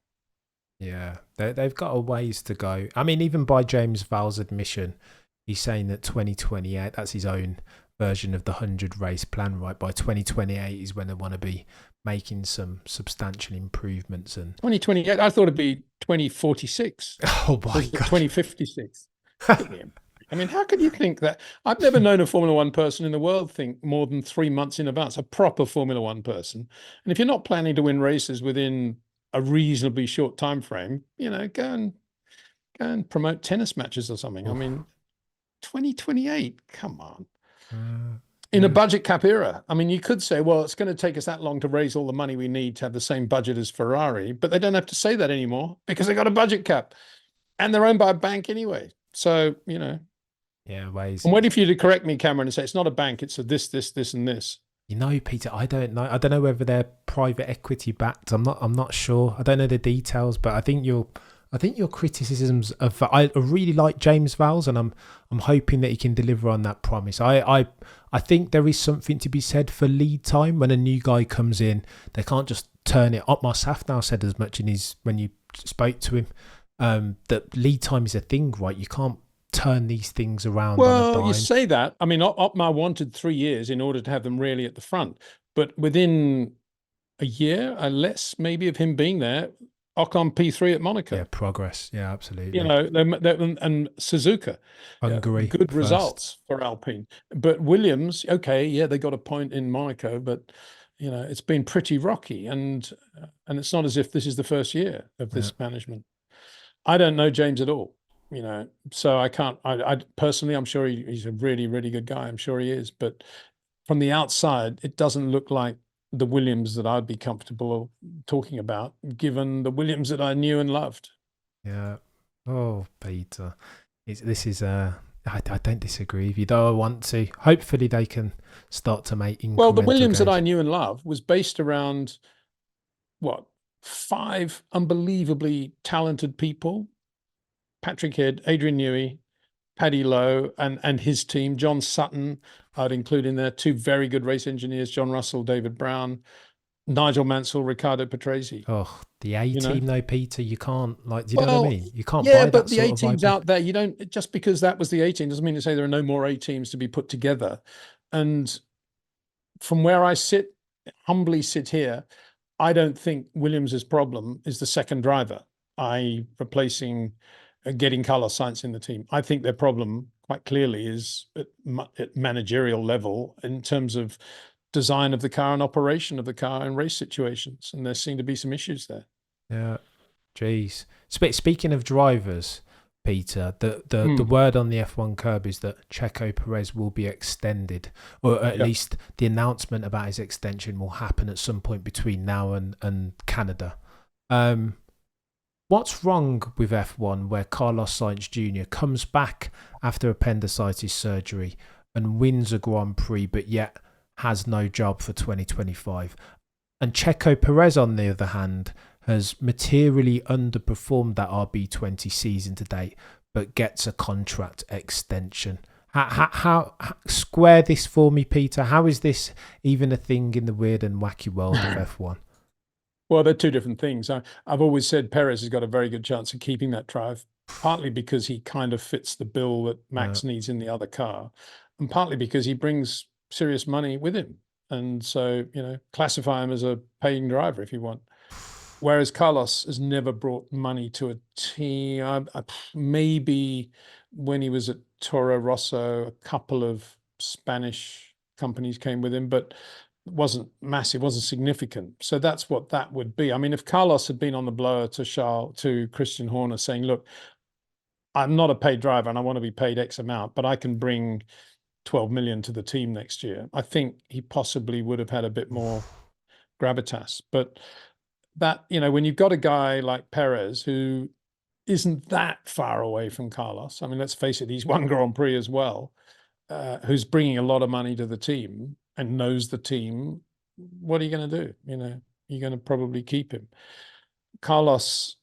Yeah, they've got a ways to go. I mean, even by James Vowles' admission, he's saying that 2028, that's his own version of the 100 race plan, right? By 2028 is when they want to be making some substantial improvements. And 2028, I thought it'd be 2046. Oh my God. 2056. I mean, how could you think that? I've never known a Formula One person in the world think more than 3 months in advance, a proper Formula One person. And if you're not planning to win races within a reasonably short time frame, go and promote tennis matches or something. I mean, 2028, come on. In a budget cap era. I mean, you could say, well, it's going to take us that long to raise all the money we need to have the same budget as Ferrari, but they don't have to say that anymore because they got a budget cap and they're owned by a bank anyway. So, Yeah, ways. I'm waiting for you to correct me, Cameron, and say it's not a bank, it's a this, this, this, and this. Peter, I don't know. I don't know whether they're private equity backed. I'm not sure. I don't know the details, but I think your criticisms of I really like James Vowles, and I'm hoping that he can deliver on that promise. I think there is something to be said for lead time when a new guy comes in. They can't just turn it up. Saf now said as much when you spoke to him, that lead time is a thing, right? You can't turn these things around on a dime. You say that. I mean, Otmar wanted 3 years in order to have them really at the front, but within a year or less, maybe, of him being there, Ocon P3 at Monaco. Yeah, progress. Yeah, absolutely. And Suzuka, Hungary, good results for Alpine. But Williams, okay, yeah, they got a point in Monaco, but it's been pretty rocky, and it's not as if this is the first year of this management. I don't know James at all. So I can't. I personally, I'm sure he's a really, really good guy. I'm sure he is, but from the outside, it doesn't look like the Williams that I'd be comfortable talking about, given the Williams that I knew and loved. Yeah. Oh, Peter, I don't disagree with you, though. I want to. Hopefully, they can start to make incremental. Well, the Williams gains. that I knew and loved was based around 5 unbelievably talented people: Patrick Head, Adrian Newey, Paddy Lowe, and his team. John Sutton, I'd include in there. 2 very good race engineers: John Russell, David Brown, Nigel Mansell, Ricardo Patrese. Oh, the A team, though, Peter. You can't do you know what I mean? You can't. Yeah, buy but that the sort A teams out there, you don't. Just because that was the A team doesn't mean to say there are no more A teams to be put together. And from where I humbly sit here, I don't think Williams's problem is the second driver, replacing, getting Carlos Sainz in the team. I think their problem, quite clearly, is at managerial level in terms of design of the car and operation of the car in race situations. And there seem to be some issues there. Yeah. Jeez. Speaking of drivers, Peter, the word on the F1 curb is that Checo Perez will be extended, or at least the announcement about his extension will happen at some point between now and Canada. What's wrong with F1 where Carlos Sainz Jr. comes back after appendicitis surgery and wins a Grand Prix, but yet has no job for 2025? And Checo Perez, on the other hand, has materially underperformed that RB20 season to date, but gets a contract extension. How square this for me, Peter? How is this even a thing in the weird and wacky world of F1? Well, they're 2 different things. I've always said Perez has got a very good chance of keeping that drive, partly because he kind of fits the bill that Max needs in the other car, and partly because he brings serious money with him. And so, classify him as a paying driver if you want. Whereas Carlos has never brought money to a team. Maybe when he was at Toro Rosso, a couple of Spanish companies came with him, but it wasn't massive, wasn't significant. So that's what that would be. I mean, if Carlos had been on the blower to Christian Horner saying, look, I'm not a paid driver and I want to be paid X amount, but I can bring 12 million to the team next year, I think he possibly would have had a bit more gravitas. But that, when you've got a guy like Perez who isn't that far away from Carlos, I mean, let's face it, he's won Grand Prix as well, who's bringing a lot of money to the team and knows the team, what are you going to do? You're going to probably keep him. Carlos,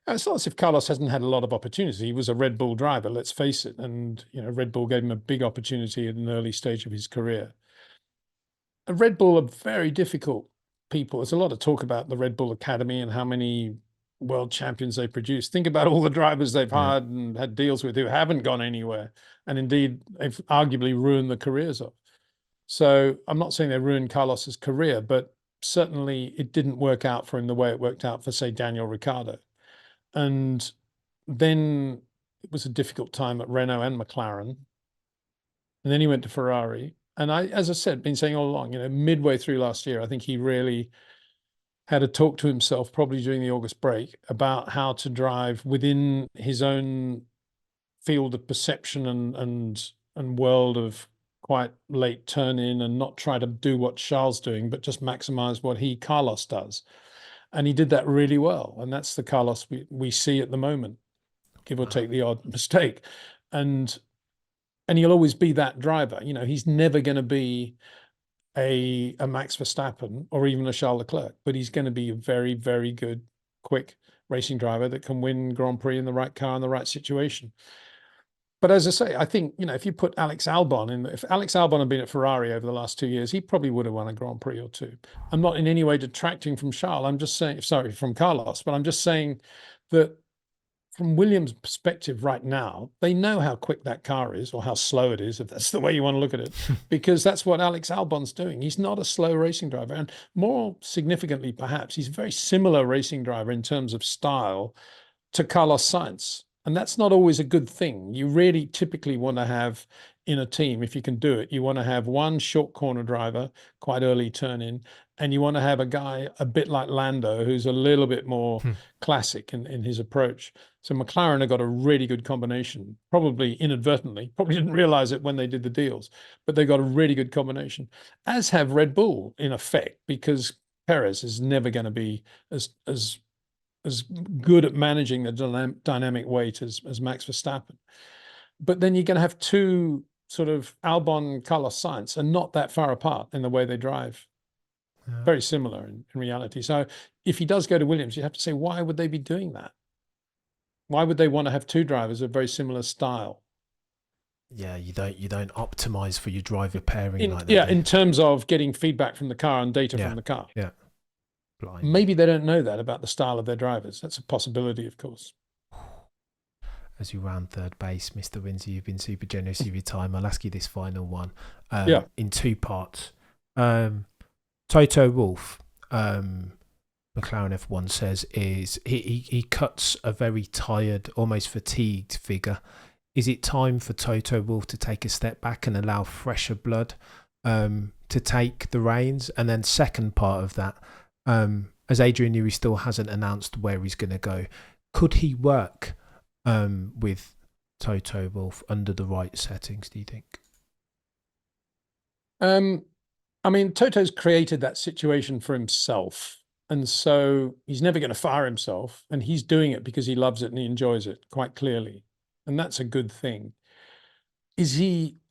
it's not as if Carlos hasn't had a lot of opportunity. He was a Red Bull driver, let's face it. And, Red Bull gave him a big opportunity at an early stage of his career. Red Bull are very difficult people. There's a lot of talk about the Red Bull Academy and how many world champions they produce. Think about all the drivers they've hired and had deals with who haven't gone anywhere. And indeed, they've arguably ruined the careers of. So I'm not saying they ruined Carlos's career, but certainly it didn't work out for him the way it worked out for, say, Daniel Ricciardo. And then it was a difficult time at Renault and McLaren. And then he went to Ferrari. And I, as I said, been saying all along, midway through last year, I think he really had a talk to himself, probably during the August break, about how to drive within his own field of perception and world of quite late turn in and not try to do what Charles doing, but just maximize what Carlos does. And he did that really well. And that's the Carlos we see at the moment, give or take the odd mistake. And he'll always be that driver. You know, he's never going to be a Max Verstappen or even a Charles Leclerc, but he's going to be a very, very good, quick racing driver that can win Grand Prix in the right car in the right situation. But as I say, I think, you know, if you put Alex Albon in, if Alex Albon had been at Ferrari over the last 2 years, he probably would have won a Grand Prix or two. I'm not in any way detracting from Charles. I'm just saying, sorry, from Carlos, but I'm just saying that from Williams' perspective right now, they know how quick that car is, or how slow it is, if that's the way you want to look at it, because that's what Alex Albon's doing. He's not a slow racing driver. And more significantly, perhaps, he's a very similar racing driver in terms of style to Carlos Sainz. And that's not always a good thing. You really typically want to have in a team, if you can do it, you want to have one short corner driver, quite early turn in, and you want to have a guy a bit like Lando, who's a little bit more classic in his approach. So McLaren have got a really good combination, probably inadvertently, probably didn't realize it when they did the deals, but they got a really good combination, as have Red Bull in effect, because Perez is never going to be as good at managing the dynamic weight as Max Verstappen. But then you're going to have two sort of Albon, Carlos Sainz, and not that far apart in the way they drive. Yeah. Very similar in reality. So if he does go to Williams, you have to say, why would they be doing that? Why would they want to have two drivers of very similar style? Yeah, you don't optimize for your driver pairing like that. Yeah, in terms of getting feedback from the car and data from the car. Yeah. Blind. Maybe they don't know that about the style of their drivers. That's a possibility, of course. As you round third base, Mr. Windsor, you've been super generous with your time. I'll ask you this final one in two parts. Toto Wolff, McLaren F1 says, is he cuts a very tired, almost fatigued figure. Is it time for Toto Wolff to take a step back and allow fresher blood to take the reins? And then second part of that, as Adrian Newey still hasn't announced where he's going to go, could he work with Toto Wolff under the right settings, do you think? I mean, Toto's created that situation for himself. And so he's never going to fire himself. And he's doing it because he loves it and he enjoys it, quite clearly. And that's a good thing.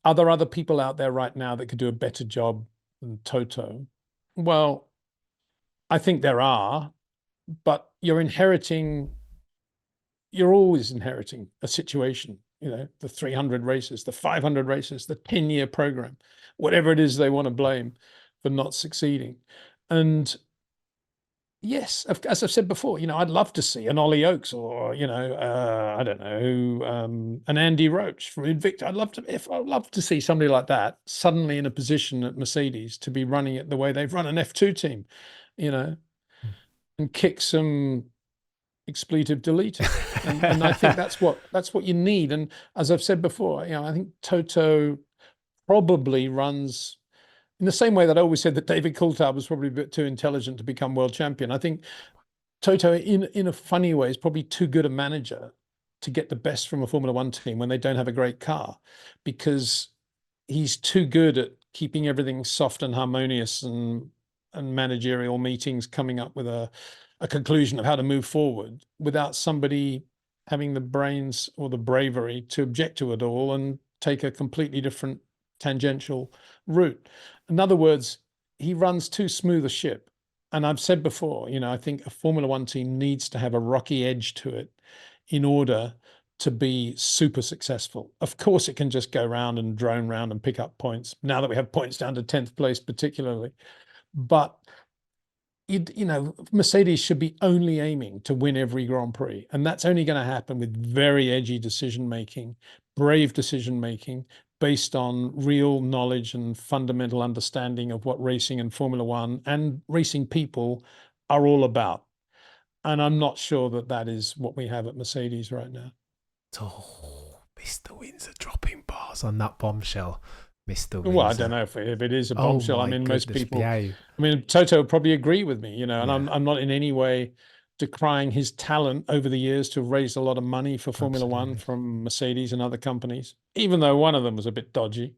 Are there other people out there right now that could do a better job than Toto? Well, I think there are, but you're always inheriting a situation, you know, the 300 races, the 500 races, the 10-year program, whatever it is they want to blame for not succeeding. And yes, as I've said before, you know, I'd love to see an Ollie Oakes or, you know, I don't know, an Andy Roach from Invicta. I'd love to see somebody like that suddenly in a position at Mercedes to be running it the way they've run an F2 team, you know, and kick some expletive deleted. And I think that's what you need. And as I've said before, you know, I think Toto probably runs in the same way that I always said that David Coulthard was probably a bit too intelligent to become world champion. I think Toto, in a funny way, is probably too good a manager to get the best from a Formula One team when they don't have a great car, because he's too good at keeping everything soft and harmonious and managerial meetings coming up with a conclusion of how to move forward without somebody having the brains or the bravery to object to it all and take a completely different tangential route. In other words, he runs too smooth a ship. And I've said before, you know, I think a Formula One team needs to have a rocky edge to it in order to be super successful. Of course, it can just go round and drone round and pick up points, now that we have points down to 10th place particularly. But you know, Mercedes should be only aiming to win every Grand Prix. And that's only going to happen with very edgy decision-making, brave decision-making, based on real knowledge and fundamental understanding of what racing and Formula One and racing people are all about. And I'm not sure that is what we have at Mercedes right now. Oh, Mr. Windsor dropping bars on that bombshell. Mr. Windsor. Well, I don't know if it is a bombshell. I mean, most people. Behave. I mean, Toto would probably agree with me, you know, and I'm not in any way decrying his talent over the years to raise a lot of money for Formula One from Mercedes and other companies, even though one of them was a bit dodgy.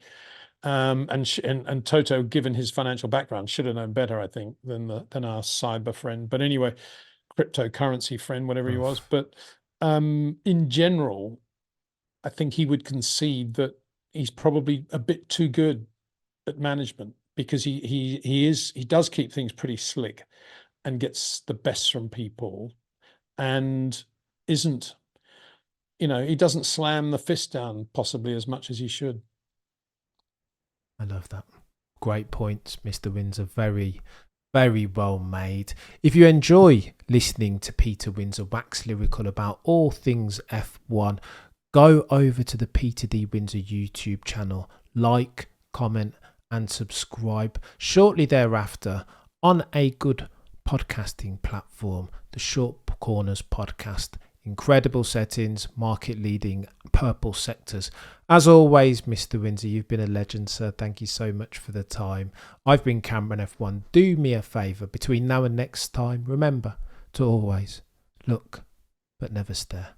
And Toto, given his financial background, should have known better, I think, than our cyber friend. But anyway, cryptocurrency friend, whatever he was. But in general, I think he would concede that he's probably a bit too good at management, because he does keep things pretty slick and gets the best from people, and isn't, he doesn't slam the fist down possibly as much as he should. I love that. Great points, Mr. Windsor. Very, very well made. If you enjoy listening to Peter Windsor wax lyrical about all things F1, go over to the Peter D. Windsor YouTube channel, like, comment and subscribe. Shortly thereafter, on a good podcasting platform, the Short Corners podcast. Incredible settings, market leading, purple sectors. As always, Mr. Windsor, you've been a legend, sir. Thank you so much for the time. I've been Cameron F1. Do me a favour, between now and next time, remember to always look but never stare.